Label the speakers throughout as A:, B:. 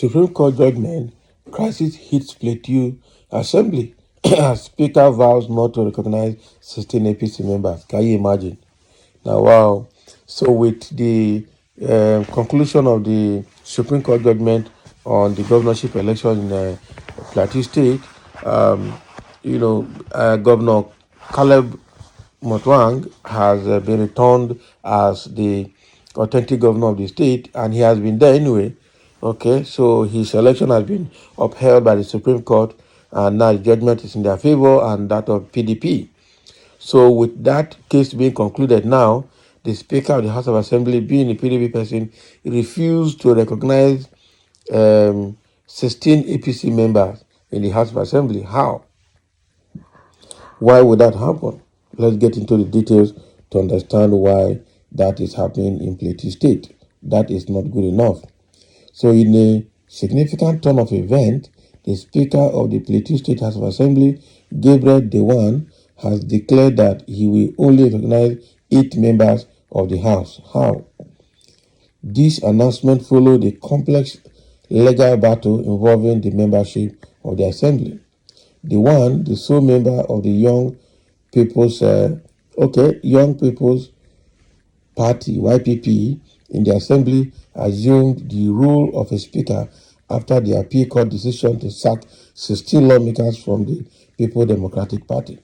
A: Supreme Court judgment, crisis hits Plateau Assembly as Speaker vows not to recognize 16 APC members. Can you imagine? Now, wow. So with the conclusion of the Supreme Court judgment on the governorship election in Plateau State, Governor Caleb Motwang has been returned as the authentic governor of the state, and he has been there anyway. Okay, so his election has been upheld by the Supreme Court, and now the judgment is in their favor and that of PDP. So with that case being concluded now, the Speaker of the House of Assembly, being a PDP person, refused to recognize 16 APC members in the House of Assembly. How? Why would that happen? Let's get into the details to understand why that is happening in Plateau State. That is not good enough. So in a significant turn of event, the Speaker of the Plateau State House of Assembly, Gabriel Dewan, has declared that he will only recognize 8 members of the House. How? This announcement followed a complex legal battle involving the membership of the Assembly. Dewan, the sole member of the Young People's Party, YPP, in the Assembly, assumed the role of a speaker after the appeal court decision to sack 16 lawmakers from the People's Democratic Party.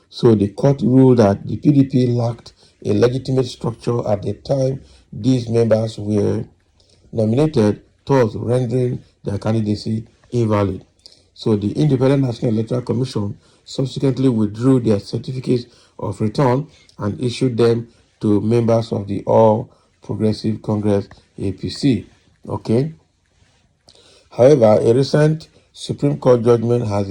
A: So the court ruled that the PDP lacked a legitimate structure at the time these members were nominated, thus rendering their candidacy invalid. So the Independent National Electoral Commission subsequently withdrew their certificates of return and issued them to members of the All Progressive Congress APC. Okay. However, a recent Supreme Court judgment has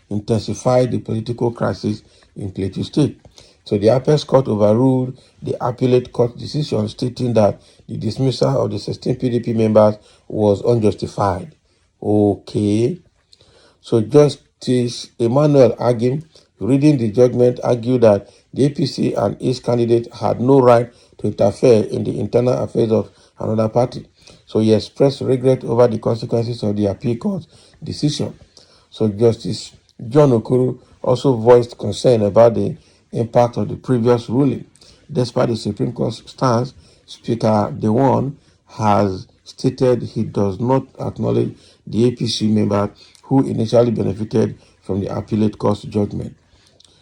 A: intensified the political crisis in Plateau State. So the Apex Court overruled the appellate court decision, stating that the dismissal of the 16 PDP members was unjustified. Okay. So Justice Emmanuel Agim, reading the judgment, argued that the APC and its candidate had no right to interfere in the internal affairs of another party. So he expressed regret over the consequences of the appeal court decision. So Justice John Okoro also voiced concern about the impact of the previous ruling. Despite the Supreme Court's stance, Speaker Dewan has stated he does not acknowledge the APC members who initially benefited from the appellate court's judgment.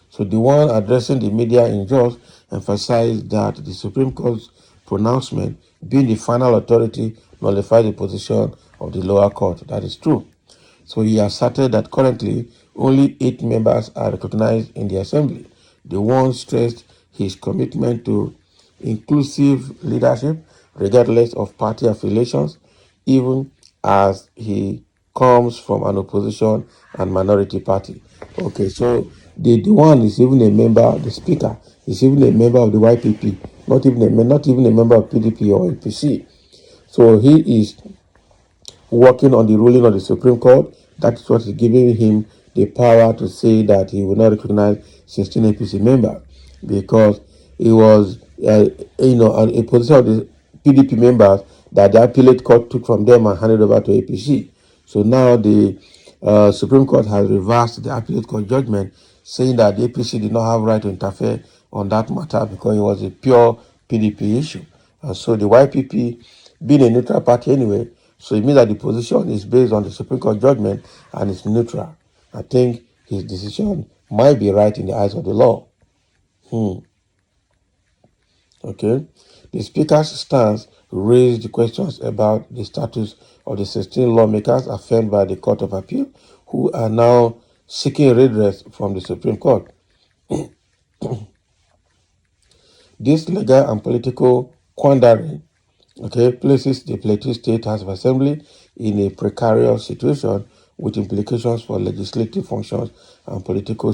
A: So the one addressing the media in Jos emphasized that the Supreme Court's pronouncement, being the final authority, nullified the position of the lower court. That is true. So he asserted that currently only 8 members are recognized in the Assembly. The one stressed his commitment to inclusive leadership, regardless of party affiliations, even as he comes from an opposition and minority party. Okay, so the one is even a member, the speaker is even a member of the YPP, not even a member of PDP or APC. So he is working on the ruling of the Supreme Court. That is what is giving him the power to say that he will not recognize 16 APC members, because it was a position of the PDP members that the appellate court took from them and handed over to APC. So now the Supreme Court has reversed the appellate court judgment, saying that the APC did not have right to interfere on that matter because it was a pure PDP issue. And so the YPP, being a neutral party anyway, so it means that the position is based on the Supreme Court judgment and it's neutral. I think his decision might be right in the eyes of the law. Okay. The Speaker's stance raised questions about the status of the 16 lawmakers affirmed by the Court of Appeal, who are now seeking redress from the Supreme Court. This legal and political quandary, places the Plateau State House of Assembly in a precarious situation with implications for legislative functions and political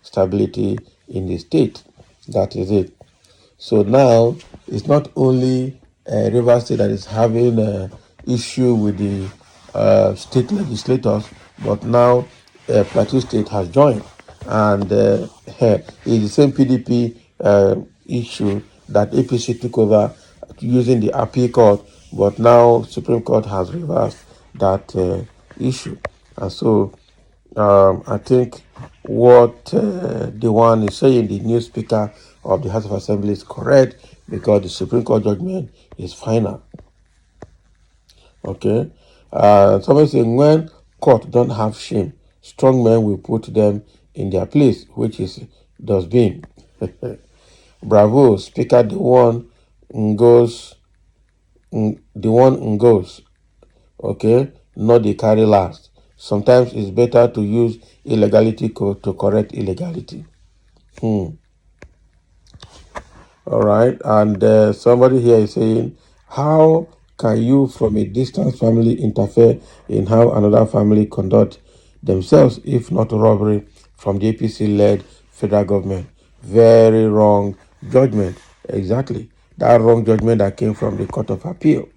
A: stability in the state. That is it. So now it's not only Rivers State that is having an issue with the state legislators, but now Plateau State has joined, and it's the same PDP issue that APC took over using the appeal court, but now Supreme Court has reversed that issue. And so I think what the one is saying, the new Speaker of the House of Assembly, is correct, because the Supreme Court judgment is final. Okay? Somebody saying, when court don't have shame, strong men will put them in their place, which is dustbin. Bravo, Speaker, the one goes, okay, not the carry last. Sometimes it's better to use illegality to correct illegality. All right, and somebody here is saying, how can you from a distant family interfere in how another family conduct themselves, if not robbery from the APC-led federal government? Very wrong judgment. Exactly. That wrong judgment that came from the Court of Appeal.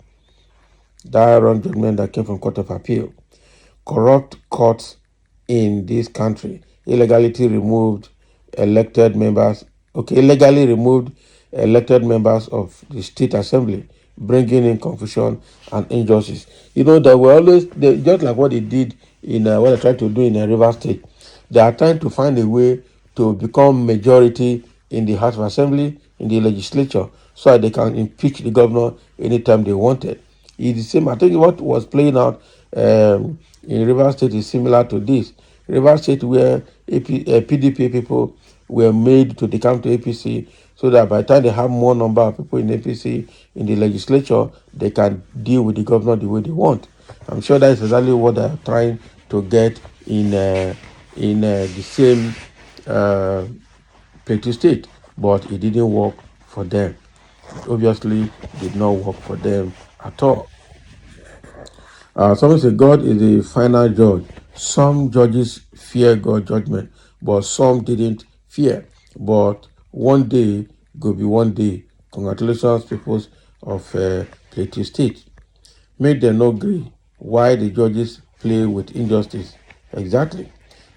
A: Corrupt courts in this country illegally removed elected members of the state assembly, bringing in confusion and injustice. You know, they were always, just like what they did in what they tried to do in River State. They are trying to find a way to become majority in the House of Assembly, in the legislature, so that they can impeach the governor anytime they wanted. It's the same. I think what was playing out in River State is similar to this. River State, where PDP people were made to come to APC, so that by the time they have more number of people in APC in the legislature, they can deal with the governor the way they want. I'm sure that is exactly what they're trying to get in the same Plateau State, but it didn't work for them. It obviously did not work for them at all. Someone said God is the final judge. Some judges fear God's judgment, but some didn't fear. But one day go be one day. Congratulations, people of Plateau State. Make them not agree why the judges play with injustice. Exactly.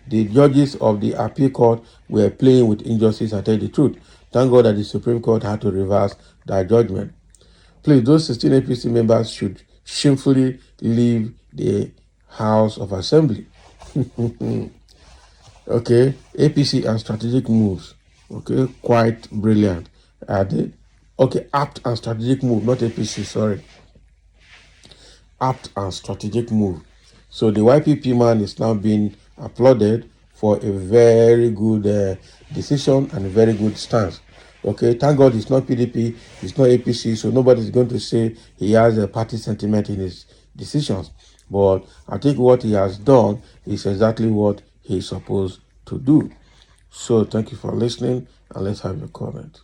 A: The judges of the appeal court were playing with injustice, and tell the truth. Thank God that the Supreme Court had to reverse that judgment. Please, those 16 APC members should shamefully leave the House of Assembly. Okay, APC and strategic moves. Okay, quite brilliant. Are they? Okay, apt and strategic move, not APC, sorry. Apt and strategic move. So the YPP man is now being applauded for a very good decision and a very good stance. Okay, thank God it's not PDP, it's not APC, so nobody's going to say he has a party sentiment in his decisions. But I think what he has done is exactly what he's supposed to do. So thank you for listening, and let's have your comment.